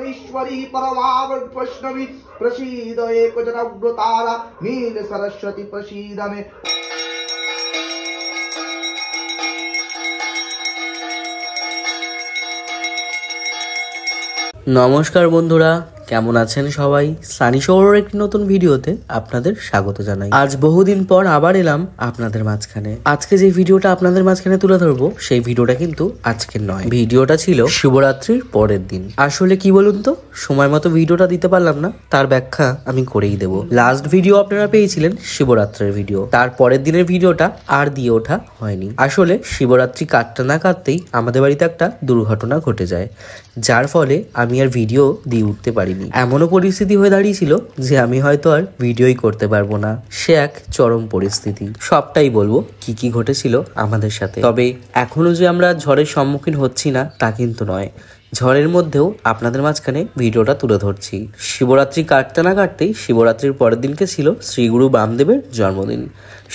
ईश्वरी परमावृत वैष्णवी प्रसीद एक जन उग्रतारा नील सरस्वती प्रसीद में। নমস্কার বন্ধুরা, কেমন আছেন সবাই? সানি শহরের একটি নতুন ভিডিওতে আপনাদের স্বাগত জানাই। আজ বহুদিন পর আবার এলাম আপনাদের মাঝখানে। আজকে যে ভিডিওটা আপনাদের মাঝখানে তুলে ধরবো সেই ভিডিওটা কিন্তু আজকের নয়, ভিডিওটা ছিল শিবরাত্রির পরের দিন। আসলে কি বলুন তো, সময় মতো ভিডিওটা দিতে পারলাম না, তার ব্যাখ্যা আমি করেই দেবো। লাস্ট ভিডিও আপনারা পেয়েছিলেন শিবরাত্রির ভিডিও, তার পরের দিনের ভিডিওটা আর দিয়ে ওঠা হয়নি। আসলে শিবরাত্রি কাটতে না কাটতেই আমাদের বাড়িতে একটা দুর্ঘটনা ঘটে যায়, যার ফলে আমি আর ভিডিও দিয়ে উঠতে পারিনি। এমনও পরিস্থিতি হয়ে দাঁড়িয়েছিল যে আমি হয়তো আর ভিডিওই করতে পারবো না। সে এক চরম পরিস্থিতি। সবটাই বলবো কি কি ঘটেছিল আমাদের সাথে। তবে এখনো যে আমরা ঝড়ের সম্মুখীন হচ্ছি না তা কিন্তু নয়, ঝড়ের মধ্যেও আপনাদের মাঝখানে ভিডিওটা তুলে ধরছি। শিবরাত্রি কাটতে না কাটতেই শিবরাত্রির পরের দিনকে ছিল শ্রী গুরু বামদেবের জন্মদিন।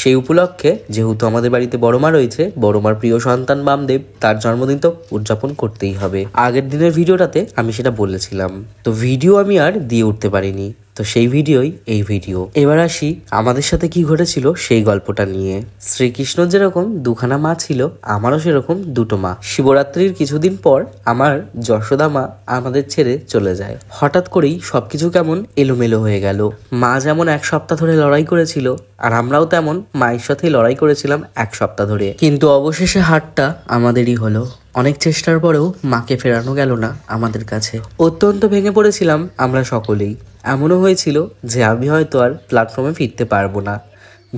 সেই উপলক্ষে যেহেতু আমাদের বাড়িতে বড় মা রয়েছে, বড় মার প্রিয় সন্তান বামদেব, তার জন্মদিন তো উদযাপন করতেই হবে। আগের দিনের ভিডিওটাতে আমি সেটা বলেছিলাম, তো ভিডিও আমি আর দিয়ে উঠতে পারিনি, তো সেই ভিডিওই এই ভিডিও। এবার আসি আমাদের সাথে কি ঘটেছিল সেই গল্পটা নিয়ে। শ্রীকৃষ্ণ যেরকম দুখানা মা ছিল, আমারও সেরকম দুটো মা। শিবরাত্রির কিছুদিন পর আমার যশোদা মা আমাদের ছেড়ে চলে যায়। হঠাৎ করেই সবকিছু কেমন এলোমেলো হয়ে গেল। মা যেমন এক সপ্তাহ ধরে লড়াই করেছিল, আর আমরাও তেমন মায়ের সাথেই লড়াই করেছিলাম এক সপ্তাহ ধরে, কিন্তু অবশেষে হারটা আমাদেরই হলো। অনেক চেষ্টার পরেও মাকে ফেরানো গেল না আমাদের কাছে। অত্যন্ত ভেঙে পড়েছিলাম আমরা সকলেই। এমনও হয়েছিল যে আমি হয়তো আর প্ল্যাটফর্মে ফিরতে পারবো না।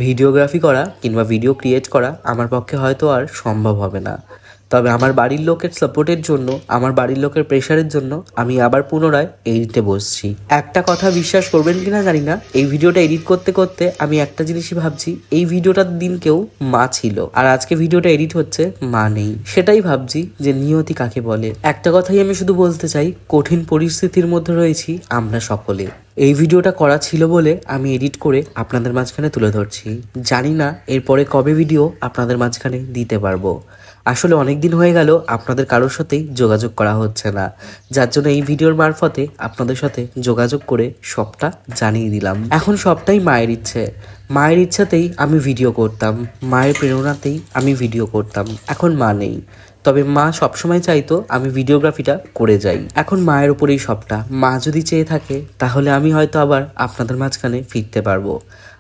ভিডিওগ্রাফি করা কিংবা ভিডিও ক্রিয়েট করা আমার পক্ষে হয়তো আর সম্ভব হবে না। তবে আমার বাড়ির লোকের সাপোর্টের জন্য, আমার বাড়ির লোকের প্রেশারের জন্য আমি আবার পুনরায় এডিটে বসছি। একটা কথা বিশ্বাস করবেন কিনা জানি না, এই ভিডিওটা এডিট করতে করতে আমি একটা জিনিসই ভাবছি, এই ভিডিওটার দিন কেউ মা ছিল, আর আজকে ভিডিওটা এডিট হচ্ছে মা নেই। সেটাই ভাবছি যে নিয়তি কাকে বলে। একটা কথাই আমি শুধু বলতে চাই, কঠিন পরিস্থিতির মধ্যে রয়েছি আমরা সকলে। এই ভিডিওটা করা ছিল বলে আমি এডিট করে আপনাদের মাঝখানে তুলে ধরছি। জানি না এরপরে কবে ভিডিও আপনাদের মাঝখানে দিতে পারবো। আসলে অনেক দিন হয়ে গেল আপনাদের কারোর সাথেই যোগাযোগ করা হচ্ছে না, যার জন্য এই ভিডিওর মারফতে আপনাদের সাথে যোগাযোগ করে সবটা জানিয়ে দিলাম। এখন সবটাই মায়ের ইচ্ছে। মায়ের ইচ্ছাতেই আমি ভিডিও করতাম, মায়ের প্রেরণাতেই আমি ভিডিও করতাম। এখন মা নেই, তবে মা সবসময় চাইতো আমি ভিডিওগ্রাফিটা করে যাই। এখন মায়ের উপরেই সবটা। মা যদি চেয়ে থাকে তাহলে আমি হয়তো আবার আপনাদের মাঝখানে ফিরতে পারবো,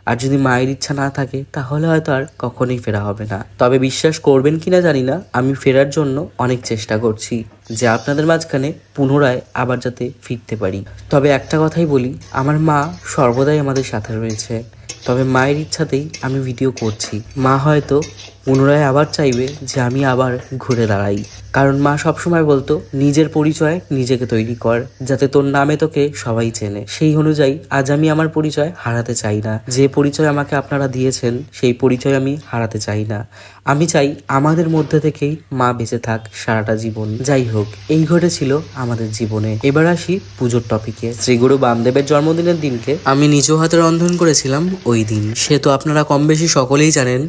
আর যদি মায়ের ইচ্ছা না থাকে তাহলে হয়তো আর কখনোই ফেরা হবে না। তবে বিশ্বাস করবেন কিনা জানি না, আমি ফেরার জন্য অনেক চেষ্টা করছি যে আপনাদের মাঝখানে পুনরায় আবার যাতে ফিরতে পারি। তবে একটা কথাই বলি, আমার মা সর্বদাই আমাদের সাথে রয়েছে। তবে মায়ের ইচ্ছাতেই আমি ভিডিও করছি। মা হয়তো পুনরায় আবার চাইবে যে আমি আবার ঘুরে দাঁড়াই, কারণ মা সবসময় বলতো নিজের পরিচয় নিজেকে তৈরি কর, যাতে তোর নামে তোকে সবাই চেনে। সেই অনুযায়ী আজ আমি আমার পরিচয় হারাতে চাই না। যে পরিচয় আমাকে আপনারা দিয়েছেন সেই পরিচয় আমি হারাতে চাই না। আমি চাই আমাদের মধ্যে থেকেই মা বেঁচে থাক সারাটা জীবন। যাই হোক, এই ঘটেছিল আমাদের জীবনে। এবার আসি পুজোর টপিকে। শ্রীগুরু বামদেবের জন্মদিনের দিনকে আমি নিজ হাতে রন্ধন করেছিলাম ওই দিন। সে তো আপনারা কম বেশি সকলেই জানেন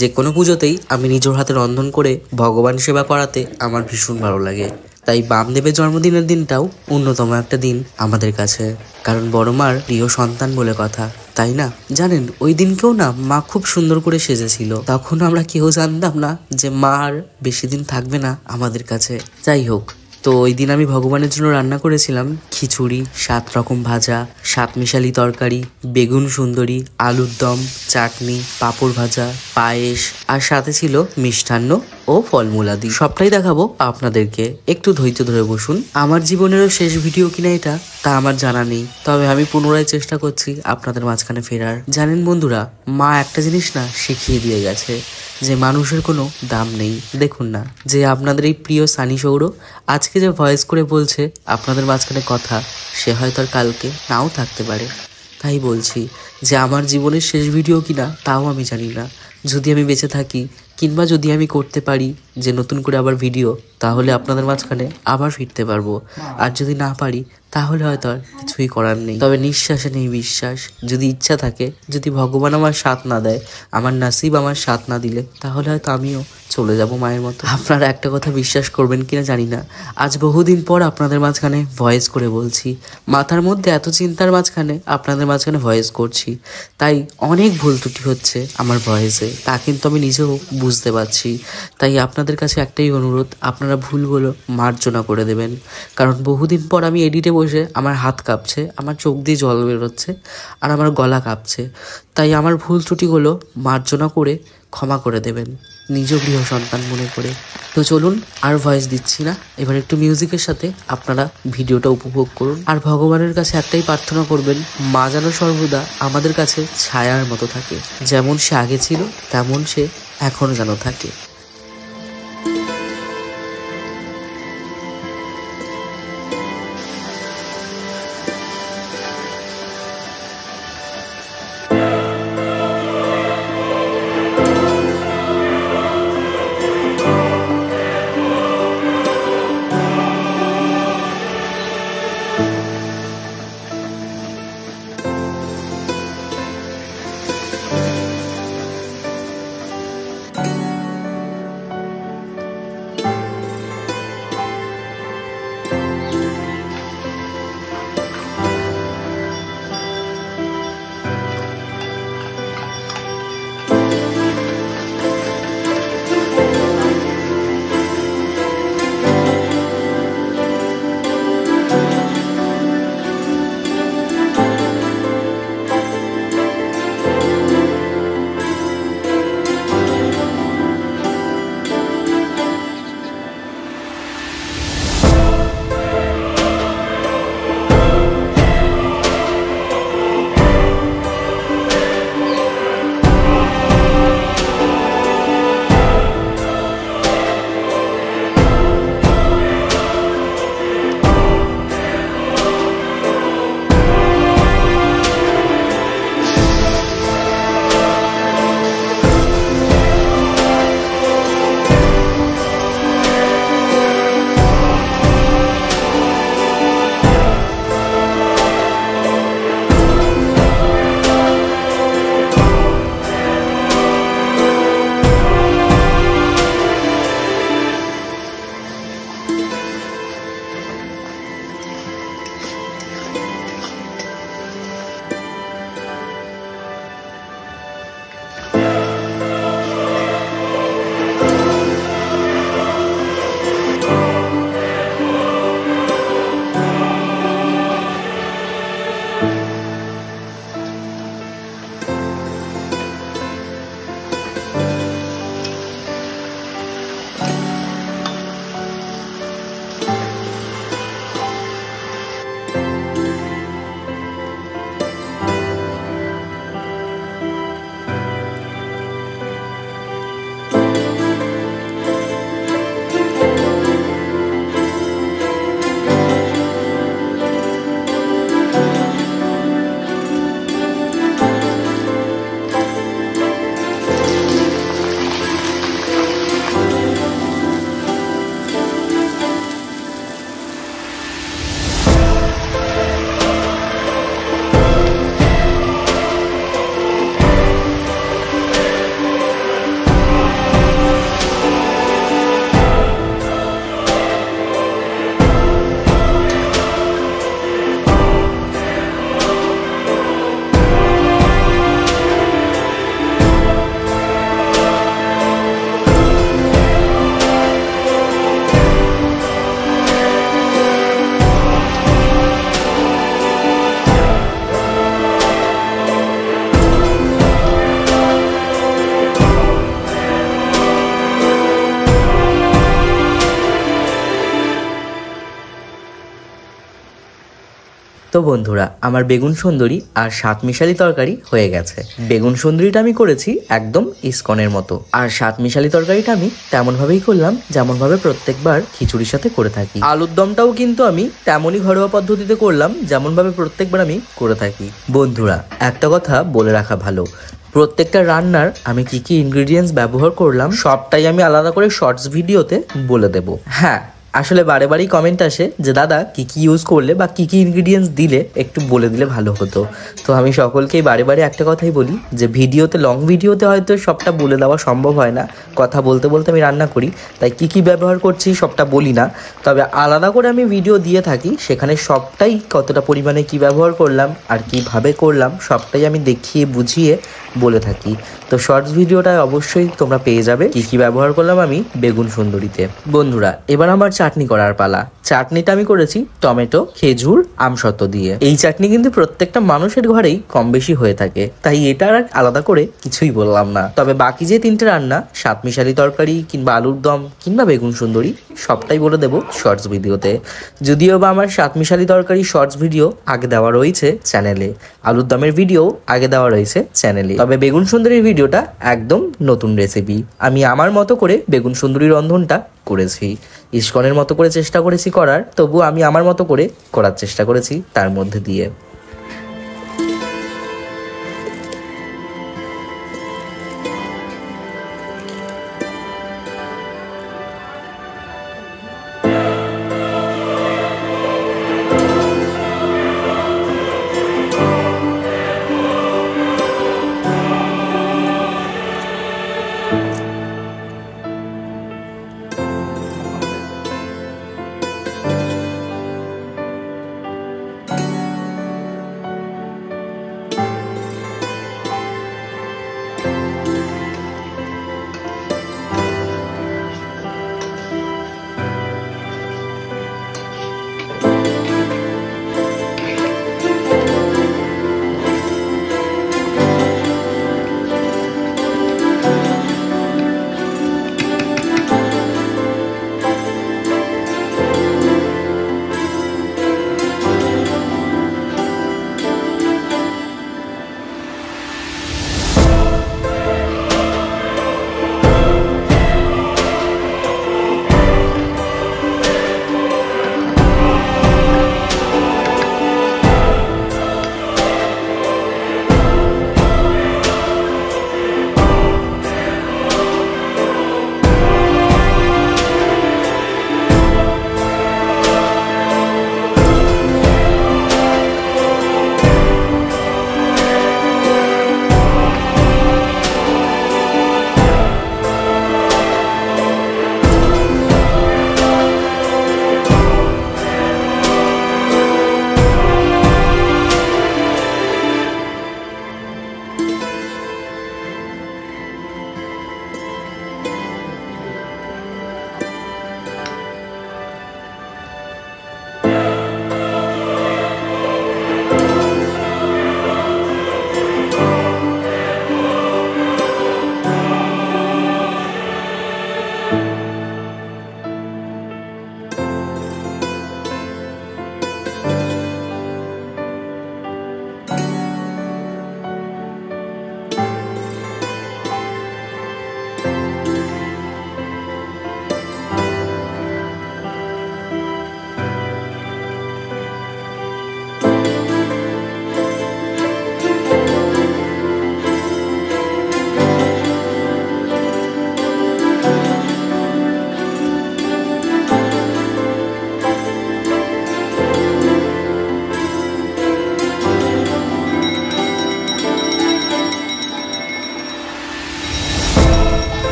যে কোনো পুজোতেই আমি নিজ হাতে রন্ধন করে ভগবান সেবা করাতে আমার ভীষণ ভালো লাগে। তাই বামদেবের জন্মদিনের দিনটাও অন্যতম একটা দিন আমাদের কাছে, কারণ বড় মার প্রিয় সন্তান বলে কথা, তাই না? জানেন ওই দিনকেও না মা খুব সুন্দর করে সেজেছিল। তখন আমরা কেউ জানতাম না যে মা আর বেশি দিন থাকবে না আমাদের কাছে। যাই হোক, তো ওই দিন আমি ভগবানের জন্য রান্না করেছিলাম খিচুড়ি, 7 রকম ভাজা, 7 মিশালি তরকারি, বেগুন সুন্দরী, আলুর দম, চাটনি, পাঁপড় ভাজা, পায়েস, আর সাথে ছিল মিষ্টান্ন ও ফলমূলাদি। সবটাই দেখাবো আপনাদেরকে, একটু ধৈর্য ধরে বসুন। আমার জীবনেরও শেষ ভিডিও কিনা এটা তা আমার জানা নেই, তবে আমি পুনরায় চেষ্টা করছি আপনাদের মাঝখানে ফেরার। জানেন বন্ধুরা, মা একটা জিনিস না শিখিয়ে দিয়ে গেছে, যে মানুষের কোনো দাম নেই। দেখুন না, যে আপনাদের এই প্রিয় সানি সৌর আজকে যে ভয়েস করে বলছে আপনাদের মাঝখানে কথা, সে হয়তো আর কালকে নাও থাকতে পারে। তাই বলছি যে আমার জীবনের শেষ ভিডিও কিনা তাও আমি জানি না। যদি আমি বেঁচে থাকি কিংবা যদি আমি করতে পারি যে নতুন করে আবার ভিডিও, তাহলে আপনাদের মাঝখানে আবার ফিরতে পারবো। আর যদি না পারি তাহলে হয়তো আর কিছুই করার নেই। তবে নিঃশ্বাসে নেই বিশ্বাস। যদি ইচ্ছা থাকে, যদি ভগবান আমার সাথ না দেয়, আমার নাসিব আমার সাথ না দিলে, তাহলে হয়তো আমিও চলে যাব মায়ের মতো। আপনারা একটা কথা বিশ্বাস করবেন কিনা জানি না, আজ বহুদিন পর আপনাদের মাঝখানে ভয়েস করে বলছি। মাথার মধ্যে এত চিন্তার মাঝখানে আপনাদের মাঝখানে ভয়েস করছি, তাই অনেক ভুল ত্রুটি হচ্ছে আমার ভয়েসে, তা কিন্তু আমি নিজেও বুঝতে পারছি। তাই আপনাদের কাছে একটাই অনুরোধ, আপনারা ভুলগুলো মার্জনা করে দেবেন। কারণ বহুদিন পর আমি এডিটে বসে আমার হাত কাঁপছে, আমার চোখ দিয়ে জল বেরোচ্ছে, আর আমার গলা কাঁপছে। তাই আমার ভুল ত্রুটিগুলো মার্জনা করে ক্ষমা করে দেবেন, নিজ গৃহ সন্তান মনে করে। তো চলুন, আর ভয়েস দিচ্ছি না, এবার একটু মিউজিকের সাথে আপনারা ভিডিওটা উপভোগ করুন। আর ভগবানের কাছে একটাই প্রার্থনা করবেন, মা যেন সর্বদা আমাদের কাছে ছায়ার মতো থাকে। যেমন সে আগে ছিল, তেমন সে এখনও যেন থাকে। তো বন্ধুরা, আমার বেগুন সুন্দরী আর সাতমিশালি তরকারি হয়ে গেছে। বেগুন সুন্দরীটা আমি করেছি একদম ইসকনের মতো, আর সাতমিশালি তরকারিটা আমি তেমন ভাবেই করলাম যেমন ভাবে প্রত্যেকবার খিচুড়ির সাথে করে থাকি। আলুর দমটাও কিন্তু আমি তেমনই ঘরোয়া পদ্ধতিতে করলাম যেমন ভাবে প্রত্যেকবার আমি করে থাকি। বন্ধুরা, একটা কথা বলে রাখা ভালো, প্রত্যেকটা রান্নার আমি কি কি ইনগ্রেডিয়েন্টস ব্যবহার করলাম সবটাই আমি আলাদা করে শর্টস ভিডিওতে বলে দেব। হ্যাঁ, আসলে বারে বারেই কমেন্ট আসে যে দাদা কি কি ইউজ করলে বা কি কি ইনগ্রেডিয়েন্টস দিলে একটু বলে দিলে ভালো হতো। তো আমি সকলকেই বারে বারে একটা কথাই বলি যে ভিডিওতে, লং ভিডিওতে হয়তো সবটা বলে দেওয়া সম্ভব হয় না, কথা বলতে বলতে আমি রান্না করি, তাই কি কি ব্যবহার করছি সবটা বলি না। তবে আলাদা করে আমি ভিডিও দিয়ে থাকি, সেখানে সবটাই কতটা পরিমাণে কি ব্যবহার করলাম আর কিভাবে করলাম সবটাই আমি দেখিয়ে বুঝিয়ে বলে থাকি। তো শর্টস ভিডিওটায় অবশ্যই তোমরা পেয়ে যাবে কি কি ব্যবহার করলাম আমি বেগুন সুন্দরীতে। বন্ধুরা, এবার আমার চাটনি করার পালা। চাটনিটা আমি করেছি টমেটো, খেজুর, আমসত্ত্ব দিয়ে। এই চাটনি কিন্তু প্রত্যেকটা মানুষের ঘরেই কম বেশি হয়ে থাকে, তাই এটা আর আলাদা করে কিছুই বললাম না। তবে বাকি যে তিনটে রান্না, সাতমিশালি তরকারি কিংবা আলুর দম কিংবা বেগুন সুন্দরী, সবটাই বলে দেবো শর্টস ভিডিওতে। যদিও বা আমার সাতমিশালি তরকারি শর্টস ভিডিও আগে দেওয়া রয়েছে চ্যানেলে, আলুর দমের ভিডিও আগে দেওয়া রয়েছে চ্যানেলে, তবে বেগুন সুন্দরীর ভিডিওটা একদম নতুন রেসিপি। আমি আমার মতো করে বেগুন সুন্দরী রন্ধনটা করেছি, ইসকনের মতো করে চেষ্টা করেছি করার, তবু আমি আমার মতো করে করার চেষ্টা করেছি তার মধ্যে দিয়ে।